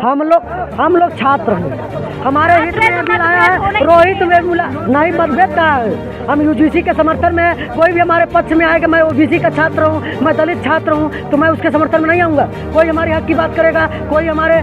हम लोग छात्र हैं, हमारे हित में बिल आया है। रोहित वेमुला नहीं मतभेद का है। हम यूजीसी के समर्थन में, कोई भी हमारे पक्ष में आएगा, मैं ओबीसी का छात्र हूँ, मैं दलित छात्र हूँ, तो मैं उसके समर्थन में नहीं आऊँगा। कोई हमारे हक की बात करेगा, कोई हमारे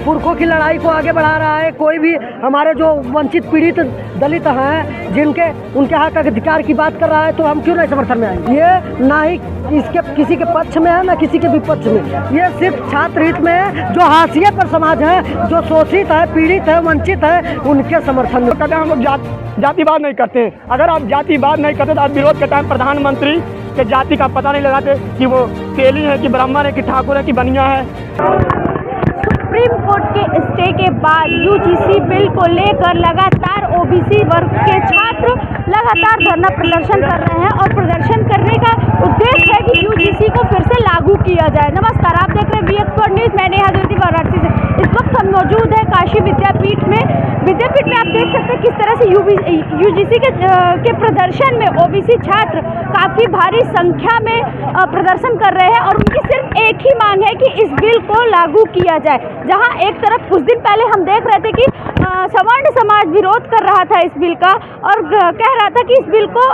पुरखों की लड़ाई को आगे बढ़ा रहा है, कोई भी हमारे जो वंचित पीड़ित दलित हैं जिनके उनके हक अधिकार की बात कर रहा है, तो हम क्यों नहीं समर्थन में आएंगे। ये ना ही इसके किसी के पक्ष में है, ना किसी के विपक्ष में, ये सिर्फ छात्र हित में है। जो हाशिए पर समाज है, जो शोषित है, पीड़ित है, वंचित है, उनके समर्थन में कहते हैं। हम लोग जातिवाद नहीं करते। अगर आप जातिवाद नहीं करते तो आप विरोध के टाइम प्रधानमंत्री के जाति का पता नहीं लगाते कि वो तेली है कि ब्राह्मण है कि ठाकुर है कि बनिया है। सुप्रीम कोर्ट के स्टे के बाद यूजीसी बिल को लेकर लगातार ओबीसी वर्ग के छात्र लगातार धरना प्रदर्शन कर रहे हैं और प्रदर्शन करने का उद्देश्य है कि यूजीसी को फिर से लागू किया जाए। नमस्कार, आप देख रहे हैं वीएक्स न्यूज़। मैं नेहा द्विवेदी वाराणसी से। इस वक्त हम मौजूद है काशी विद्यापीठ में। विद्यापीठ में आप देख सकते हैं किस तरह से यूजीसी के प्रदर्शन में ओबीसी छात्र काफ़ी भारी संख्या में प्रदर्शन कर रहे हैं और उनकी सिर्फ एक ही मांग है कि इस बिल को लागू किया जाए। जहां एक तरफ कुछ दिन पहले हम देख रहे थे कि सवर्ण समाज विरोध कर रहा था इस बिल का और कह रहा था कि इस बिल को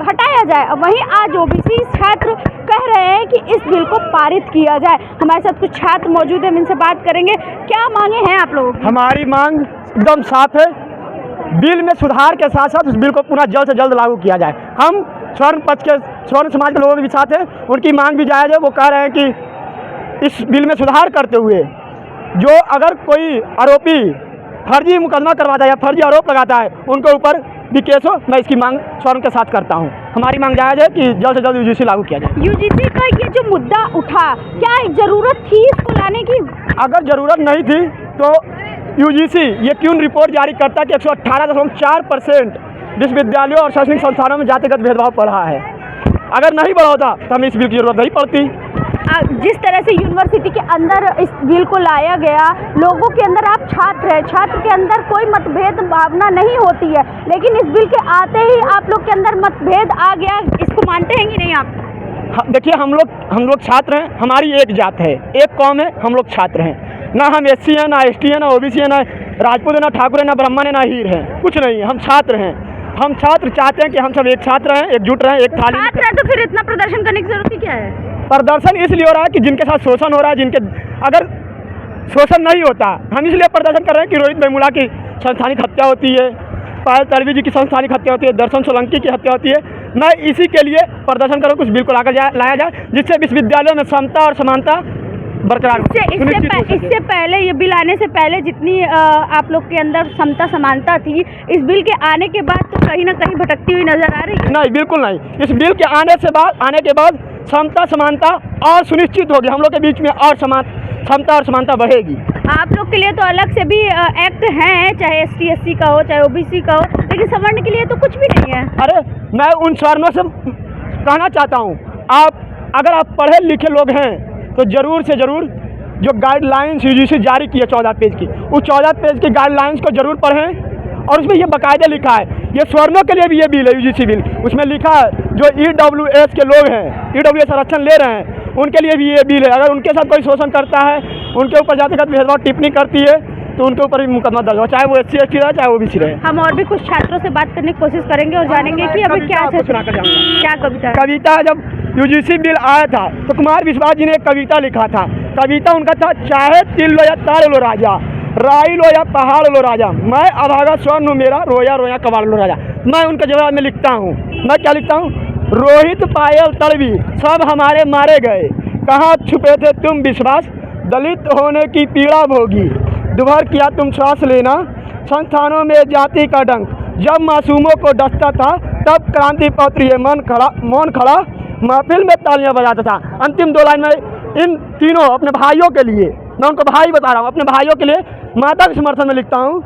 हटाया जाए, वहीं आज ओबीसी छात्र कह रहे हैं कि इस बिल को पारित किया जाए। हमारे साथ कुछ छात्र मौजूद हैं, हम इनसे बात करेंगे। क्या मांगे हैं आप लोगों की? हमारी मांग एकदम साफ है, बिल में सुधार के साथ साथ उस बिल को पूरा जल्द से जल्द लागू किया जाए। हम स्वर्ण समाज के लोगों के भी साथ हैं, उनकी मांग भी जायज़ है। वो कह रहे हैं कि इस बिल में सुधार करते हुए जो अगर कोई आरोपी फर्जी मुकदमा करवाता है या फर्जी आरोप लगाता है, उनके ऊपर भी केस हो। मैं इसकी मांग स्वर्ण के साथ करता हूं। हमारी मांग जायज़ है कि जल्द से जल्द यूजीसी लागू किया जाए। यूजीसी का ये जो मुद्दा उठा, क्या जरूरत थी इसको लाने की? अगर ज़रूरत नहीं थी तो यूजीसी ये क्यों रिपोर्ट जारी करता है कि 118.4% विश्वविद्यालयों और शैक्षणिक संस्थानों में जातिगत भेदभाव बढ़ा है। अगर नहीं बढ़ा होता तो हमें इस बिल की जरूरत नहीं पड़ती। जिस तरह से यूनिवर्सिटी के अंदर इस बिल को लाया गया, लोगों के अंदर, आप छात्र हैं, छात्र के अंदर कोई मतभेद भावना नहीं होती है, लेकिन इस बिल के आते ही आप लोग के अंदर मतभेद आ गया। इसको मानते हैं कि नहीं आप? देखिए, हम लोग छात्र हैं, हमारी एक जात है, एक कौम है, हम लोग छात्र हैं। ना हम एससी हैं, ना एसटी हैं, ना ओबीसी हैं, ना राजपूत है, ना ठाकुर है, ना ब्राह्मण है, ना हीर है, कुछ नहीं। हम छात्र हैं। हम छात्र चाहते हैं कि हम सब एक छात्र हैं, एकजुट रहें, एक थाली। छात्र है तो फिर इतना प्रदर्शन करने की जरूरत क्या है? प्रदर्शन इसलिए हो रहा है कि जिनके साथ शोषण हो रहा है, जिनके अगर शोषण नहीं होता, हम इसलिए प्रदर्शन कर रहे हैं कि रोहित वेमुला की संस्थानिक हत्या होती है, पायल तड़वी जी की संस्थानिक हत्या होती है, दर्शन सोलंकी की हत्या होती है। मैं इसी के लिए प्रदर्शन करूँ, कुछ बिल को लाया जाए जिससे विश्वविद्यालयों में समता और समानता बरकरार। इससे पहले, ये बिल आने से पहले जितनी आप लोग के अंदर समता समानता थी, इस बिल के आने के बाद तो कहीं ना कहीं भटकती हुई नजर आ रही है। नहीं, बिल्कुल नहीं। इस बिल के आने के बाद समता समानता और सुनिश्चित होगी। हम लोग के बीच में और समता और समानता बढ़ेगी। आप लोग के लिए तो अलग से भी एक्ट हैं, चाहे एसटी एससी का हो, चाहे ओबीसी का हो, लेकिन सवर्ण के लिए तो कुछ भी नहीं है। अरे, मैं उन स्वर्णों से कहना चाहता हूँ, अगर आप पढ़े लिखे लोग हैं तो ज़रूर से ज़रूर जो गाइडलाइंस यूजीसी जारी की है 14 पेज की, उस 14 पेज की गाइडलाइंस को ज़रूर पढ़ें। और उसमें ये बाकायदे लिखा है, ये स्वर्णों के लिए भी ये बिल है, यूजीसी बिल। उसमें लिखा है जो ईडब्ल्यूएस के लोग हैं, ईडब्ल्यूएस आरक्षण ले रहे हैं, उनके लिए भी ये बिल है। अगर उनके साथ कोई शोषण करता है, उनके ऊपर जातिगत भेदभाव टिप्पणी करती है, तो उनके ऊपर भी मुकदमा दर्ज हो, चाहे वो एससी एसटी रहे, चाहे ओबीसी रहे। हम और भी कुछ छात्रों से बात करने की कोशिश करेंगे और जानेंगे कि अभी क्या कविता। जब यूजीसी बिल आया था तो कुमार विश्वास जी ने एक कविता लिखा था। कविता उनका था, चाहे तिल लो या ताड़ लो राजा, राई लो या पहाड़ लो राजा, मैं अभागा स्वर्ण हूँ मेरा, रोया रोया कबाड़ लो राजा। मैं उनके जवाब में लिखता हूँ, मैं क्या लिखता हूँ? रोहित पायल तड़वी सब हमारे मारे गए, कहाँ छुपे थे तुम विश्वास, दलित होने की पीड़ा भोगी, दुभर किया तुम श्वास लेना, संस्थानों में जाति का डंक जब मासूमों को डसता था, तब क्रांति पौत्री ये मौन खड़ा महफिल में तालियां बजाता था। अंतिम 2 लाइन में इन तीनों अपने भाइयों के लिए, मैं उनको भाई बता रहा हूँ, अपने भाइयों के लिए माता के समर्थन में लिखता हूँ।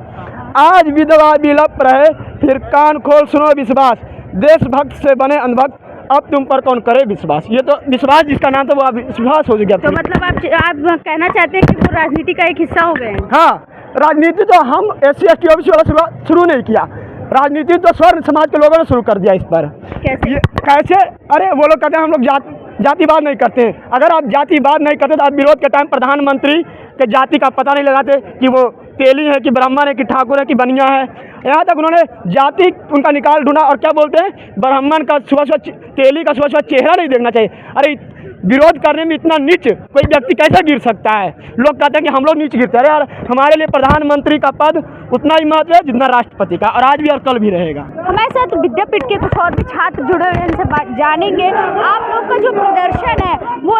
आज विधवा विलप रहे, फिर कान खोल सुनो विश्वास, देशभक्त से बने अंधभक्त, अब तुम पर कौन करे विश्वास। ये तो विश्वास जिसका नाम था वो विश्वास हो गया। तो मतलब आप कहना चाहते हैं कि वो राजनीति का एक हिस्सा हो गए हैं? हाँ, राजनीति तो हम एससी एसटी ओबीसी वाला शुरू नहीं किया, राजनीति तो स्वर्ण समाज के लोगों ने शुरू कर दिया। इस पर कैसे? अरे वो लोग कहते हैं हम लोग जातिवाद नहीं करते। अगर आप जातिवाद नहीं करते तो आप विरोध के टाइम प्रधानमंत्री के जाति का पता नहीं लगाते कि वो तेली है कि ब्राह्मण है कि ठाकुर है कि बनिया है। यहाँ तक उन्होंने जाति उनका निकाल ढूंढा और क्या बोलते हैं, ब्राह्मण का सुबह तेली का सुबह चेहरा नहीं देखना चाहिए। अरे विरोध करने में इतना नीच कोई व्यक्ति कैसे गिर सकता है? लोग कहते हैं कि हम लोग नीच गिरते हैं। अरे यार, हमारे लिए प्रधानमंत्री का पद उतना ही महत्व है जितना राष्ट्रपति का, और आज भी और कल भी रहेगा। हमारे साथ विद्यापीठ के कुछ और भी छात्र जुड़े हुए हैं, इनसे जानेंगे आप लोग का जो प्रदर्शन है वो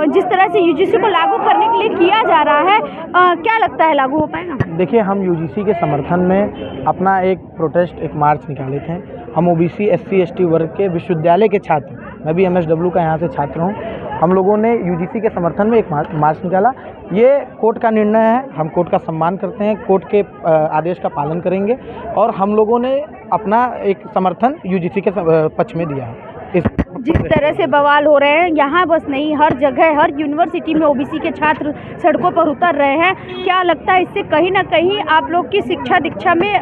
जिस तरह से यूजीसी को लागू करने के लिए किया जा रहा है, क्या लगता है लागू हो पाएगा? देखिए, हम यूजीसी के समर्थन में अपना एक प्रोटेस्ट, एक मार्च निकाले थे। हम ओबीसी एससी एसटी वर्ग के विश्वविद्यालय के छात्र, मैं भी एमएसडब्ल्यू का यहाँ से छात्र हूँ, हम लोगों ने यूजीसी के समर्थन में एक मार्च निकाला। ये कोर्ट का निर्णय है, हम कोर्ट का सम्मान करते हैं, कोर्ट के आदेश का पालन करेंगे, और हम लोगों ने अपना एक समर्थन यूजीसी के पक्ष में दिया है। जिस तरह से बवाल हो रहे हैं, यहाँ बस नहीं, हर जगह, हर यूनिवर्सिटी में ओबीसी के छात्र सड़कों पर उतर रहे हैं, क्या लगता है इससे कहीं ना कहीं आप लोग की शिक्षा दीक्षा में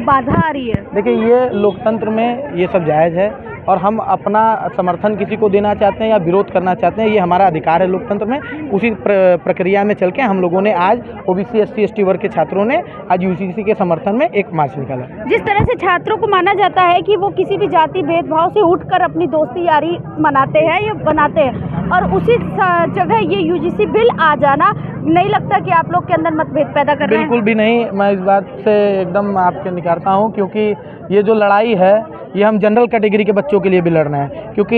बाधा आ रही है? देखिए, ये लोकतंत्र में ये सब जायज़ है, और हम अपना समर्थन किसी को देना चाहते हैं या विरोध करना चाहते हैं, ये हमारा अधिकार है लोकतंत्र में। उसी प्रक्रिया में चल के हम लोगों ने आज ओबीसी एससी एसटी वर्ग के छात्रों ने आज यूजीसी के समर्थन में एक मार्च निकाला। जिस तरह से छात्रों को माना जाता है कि वो किसी भी जाति भेदभाव से उठकर अपनी दोस्ती यारी मनाते हैं या बनाते हैं, और उसी जगह ये यूजीसी बिल आ जाना, नहीं लगता कि आप लोग के अंदर मतभेद पैदा कर रहे हैं? बिल्कुल भी नहीं, मैं इस बात से एकदम आपके निकारता हूँ, क्योंकि ये जो लड़ाई है ये हम जनरल कैटेगरी के बच्चों के लिए भी लड़ना है, क्योंकि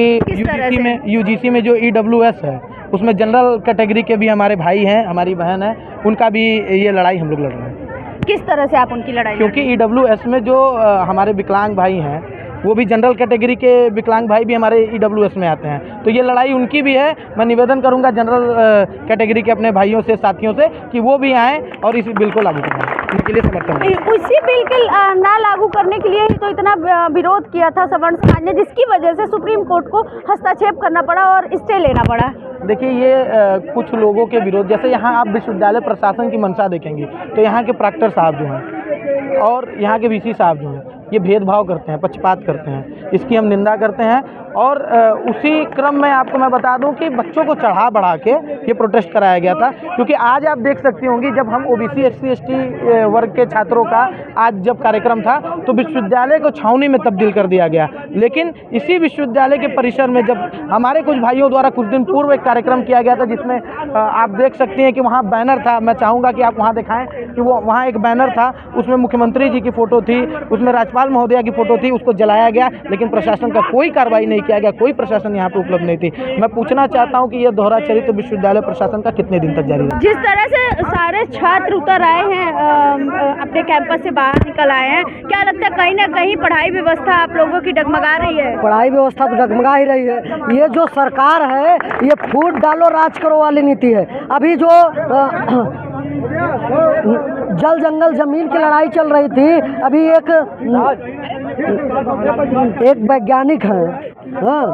यूजीसी में जो ईडब्ल्यूएस है उसमें जनरल कैटेगरी के भी हमारे भाई हैं, हमारी बहन है, उनका भी ये लड़ाई हम लोग लड़ रहे हैं। किस तरह से आप उनकी लड़ाई? क्योंकि ईडब्ल्यूएस में जो हमारे विकलांग भाई हैं, वो भी जनरल कैटेगरी के विकलांग भाई भी हमारे ईडब्ल्यूएस में आते हैं, तो ये लड़ाई उनकी भी है। मैं निवेदन करूंगा जनरल कैटेगरी के अपने भाइयों से, साथियों से, कि वो भी आएँ और इस बिल को लागू करें, उनके लिए समर्थन। उसी बिल के ना लागू करने के लिए ही तो इतना विरोध किया था सवर्ण समाज ने, जिसकी वजह से सुप्रीम कोर्ट को हस्तक्षेप करना पड़ा और स्टे लेना पड़ा। देखिए, ये कुछ लोगों के विरोध, जैसे यहाँ आप विश्वविद्यालय प्रशासन की मंशा देखेंगे तो यहाँ के प्रॉक्टर साहब जो हैं और यहाँ के वीसी साहब जो हैं, ये भेदभाव करते हैं, पक्षपात करते हैं, इसकी हम निंदा करते हैं। और उसी क्रम में आपको मैं बता दूं कि बच्चों को चढ़ा बढ़ा के ये प्रोटेस्ट कराया गया था, क्योंकि आज आप देख सकती होंगी जब हम ओबीसी एससी एसटी वर्ग के छात्रों का आज जब कार्यक्रम था तो विश्वविद्यालय को छावनी में तब्दील कर दिया गया, लेकिन इसी विश्वविद्यालय के परिसर में जब हमारे कुछ भाइयों द्वारा कुछ दिन पूर्व एक कार्यक्रम किया गया था, जिसमें आप देख सकती हैं कि वहाँ बैनर था, मैं चाहूँगा कि आप वहाँ दिखाएं कि वो वहाँ एक बैनर था, उसमें मुख्यमंत्री जी की फ़ोटो थी, उसमें राज्यपाल महोदया की फ़ोटो थी, उसको जलाया गया, लेकिन प्रशासन का कोई कार्रवाई नहीं किया गया, कोई प्रशासन यहाँ पे उपलब्ध नहीं थी। मैं पूछना चाहता हूँ कि यह दोहरा चरित्र विश्वविद्यालय प्रशासन का कितने दिन तक जारी रहेगा? जिस तरह से सारे छात्र उतर आए हैं, अपने कैंपस से बाहर निकल आए हैं, क्या लगता है कहीं ना कहीं पढ़ाई व्यवस्था आप लोगों की डगमगा रही है? पढ़ाई व्यवस्था तो डगमगा ही रही है। ये जो सरकार है ये फूट डालो राज करो वाली नीति है। अभी जो जल जंगल जमीन की लड़ाई चल रही थी, अभी एक वैज्ञानिक है, हाँ,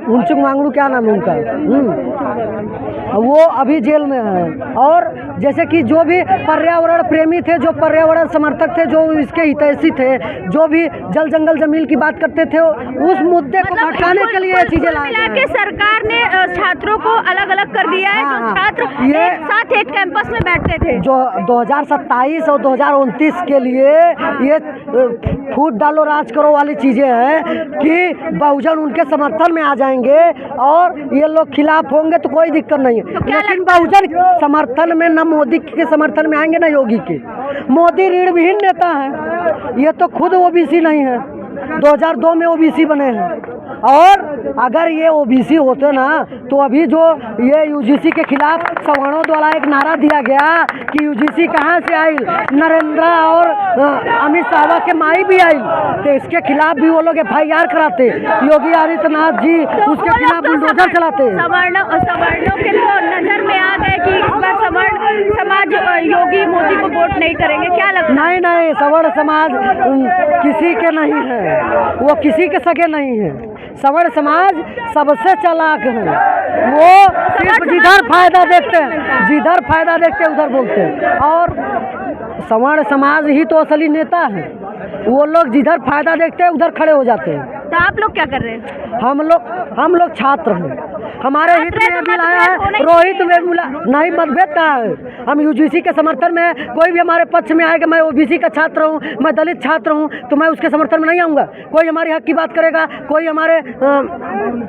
उनचुक मांगड़ू, क्या नाम है उनका, वो अभी जेल में है। और जैसे कि जो भी पर्यावरण प्रेमी थे, जो पर्यावरण समर्थक थे, जो इसके हितैषी थे, जो भी जल जंगल जमीन की बात करते थे, उस मुद्दे को भटकाने के लिए ये चीजें लाई हैं। सरकार ने छात्रों को अलग अलग कर दिया है। जो छात्र ये साथ एक कैंपस में बैठते थे, जो 2027 और 2029 के लिए ये फूट डालो राज करो वाली चीजें हैं कि बहुजन उनके समर्थन में आ जाएंगे और ये लोग खिलाफ होंगे तो कोई दिक्कत नहीं है। लेकिन बहुजन समर्थन में न मोदी के समर्थन में आएंगे न योगी के। मोदी ऋण विहीन नेता है, ये तो खुद ओबीसी नहीं है, 2002 में ओबीसी बने हैं। और अगर ये ओबीसी होते ना तो अभी जो ये यूजीसी के खिलाफ सवर्णों द्वारा एक नारा दिया गया कि यूजीसी कहाँ से आई, नरेंद्र और अमित शाह के माई भी आई, तो इसके खिलाफ भी वो लोग FIR कराते, योगी आदित्यनाथ जी उसके खिलाफ बुलडोजर चलाते। सवर्णों के तो नजर में आ गए कि इस बार सवर्ण समाज योगी मोदी को वोट नहीं करेंगे, क्या लगता है? नहीं, सवर्ण समाज किसी के नहीं है, वो किसी के सगे नहीं है। सवर्ण समाज सबसे चालाक है, वो सिर्फ जिधर फायदा देखते हैं उधर बोलते हैं। और सवर्ण समाज ही तो असली नेता है। वो लोग जिधर फायदा देखते हैं उधर खड़े हो जाते हैं। तो आप लोग क्या कर रहे हैं? हम लोग छात्र हैं, हमारे हित में छात्र बिल हैं आया तो है, रोहित वेमुला नहीं मतभेद का है। हम यूजीसी के समर्थन में, कोई भी हमारे पक्ष में आएगा, मैं ओबीसी का छात्र हूँ, मैं दलित छात्र हूँ, तो मैं उसके समर्थन में नहीं आऊँगा। कोई हमारे हक की बात करेगा, कोई हमारे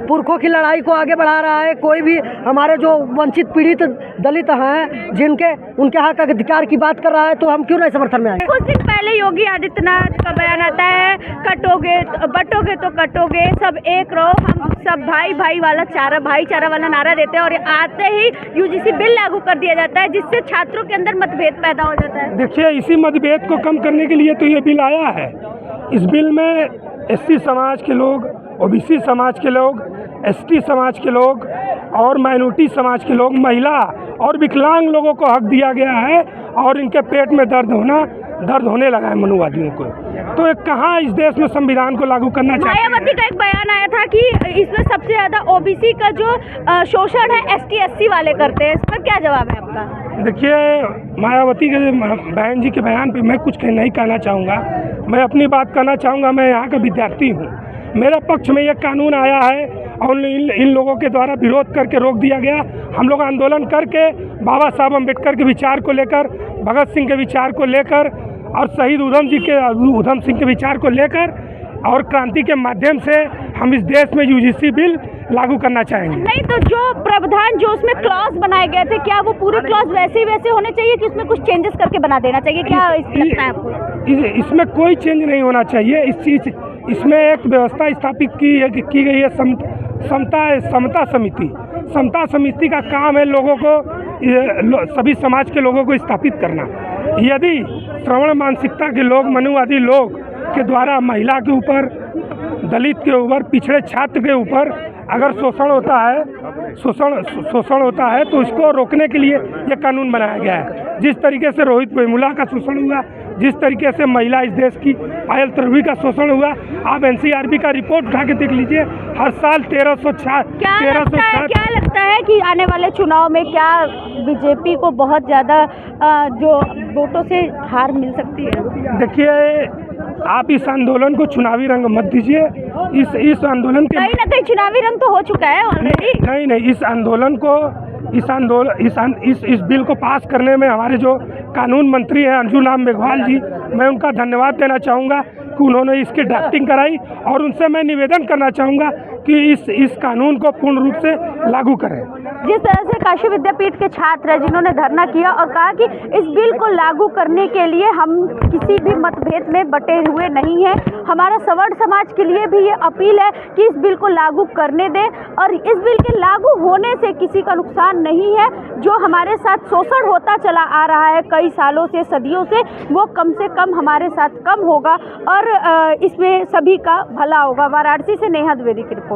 पुरखों की लड़ाई को आगे बढ़ा रहा है, कोई भी हमारे जो वंचित पीड़ित दलित हैं जिनके उनके हक अधिकार की बात कर रहा है, तो हम क्यों नहीं समर्थन में आएंगे। कुछ दिन पहले योगी आदित्यनाथ का बयान आता है, कटोगे बटोगे तो कटोगे, सब एक रहो, हम सब भाई भाई वाला भाईचारा वाला नारा देते हैं, और आते ही यूजीसी बिल लागू कर दिया जाता है, जिससे छात्रों के अंदर मतभेद पैदा हो जाता है। देखिए, इसी मतभेद को कम करने के लिए तो ये बिल आया है। इस बिल में एससी समाज के लोग, ओबीसी समाज के लोग, एसटी समाज के लोग और माइनॉरिटी समाज के लोग, महिला और विकलांग लोगों को हक दिया गया है, और इनके पेट में दर्द होने लगा है मनुवादियों को। तो कहाँ इस देश में संविधान को लागू करना चाहिए। मायावती का एक बयान आया था कि इसमें सबसे ज्यादा ओबीसी का जो शोषण है एसटी एससी वाले करते हैं, इस पर क्या जवाब है आपका? देखिए, मायावती के बहन जी के बयान पे मैं कुछ नहीं कहना चाहूँगा। मैं अपनी बात कहना चाहूँगा। मैं यहाँ का विद्यार्थी हूँ, मेरे पक्ष में यह कानून आया है और इन लोगों के द्वारा विरोध करके रोक दिया गया। हम लोग आंदोलन करके बाबा साहब अम्बेडकर के विचार को लेकर, भगत सिंह के विचार को लेकर और शहीद उधम सिंह के विचार को लेकर और क्रांति के माध्यम से हम इस देश में यूजीसी बिल लागू करना चाहेंगे। नहीं तो जो प्रावधान जो उसमें क्लॉज बनाए गए थे, क्या वो पूरे क्लॉज वैसे होने चाहिए कि उसमें कुछ चेंजेस करके बना देना चाहिए? क्या लगता है आपको? इसमें कोई चेंज नहीं होना चाहिए। इसमें एक व्यवस्था स्थापित की गई है, समता समिति। समता समिति का काम है लोगों को, सभी समाज के लोगों को स्थापित करना। यदि श्रवण मानसिकता के लोग, मनुवादी लोग के द्वारा महिला के ऊपर, दलित के ऊपर, पिछड़े छात्र के ऊपर अगर शोषण होता है तो इसको रोकने के लिए ये कानून बनाया गया है। जिस तरीके से रोहित वेमुला का शोषण हुआ, जिस तरीके से महिला इस देश की पायल तन्वी का शोषण हुआ, आप एनसीआरबी का रिपोर्ट उठा के देख लीजिए। हर साल 1300। क्या लगता है कि आने वाले चुनाव में क्या बीजेपी को बहुत ज़्यादा जो वोटों से हार मिल सकती है? देखिए, आप इस आंदोलन को चुनावी रंग मत दीजिए। इस आंदोलन के कहीं ना कहीं चुनावी रंग तो हो चुका है ऑलरेडी। नहीं, इस बिल को पास करने में हमारे जो कानून मंत्री हैं अंजुम मेघवाल जी, मैं उनका धन्यवाद देना चाहूँगा कि उन्होंने इसकी ड्राफ्टिंग कराई, और उनसे मैं निवेदन करना चाहूँगा कि इस कानून को पूर्ण रूप से लागू करें। जिस तरह से काशी विद्यापीठ के छात्र हैं जिन्होंने धरना किया और कहा कि इस बिल को लागू करने के लिए हम किसी भी मतभेद में बटे हुए नहीं हैं, हमारा सवर्ण समाज के लिए भी ये अपील है कि इस बिल को लागू करने दें, और इस बिल के लागू होने से किसी का नुकसान नहीं है। जो हमारे साथ शोषण होता चला आ रहा है कई सालों से, सदियों से, वो कम से कम हमारे साथ कम होगा और इसमें सभी का भला होगा। वाराणसी से नेहा द्विवेदी की रिपोर्ट।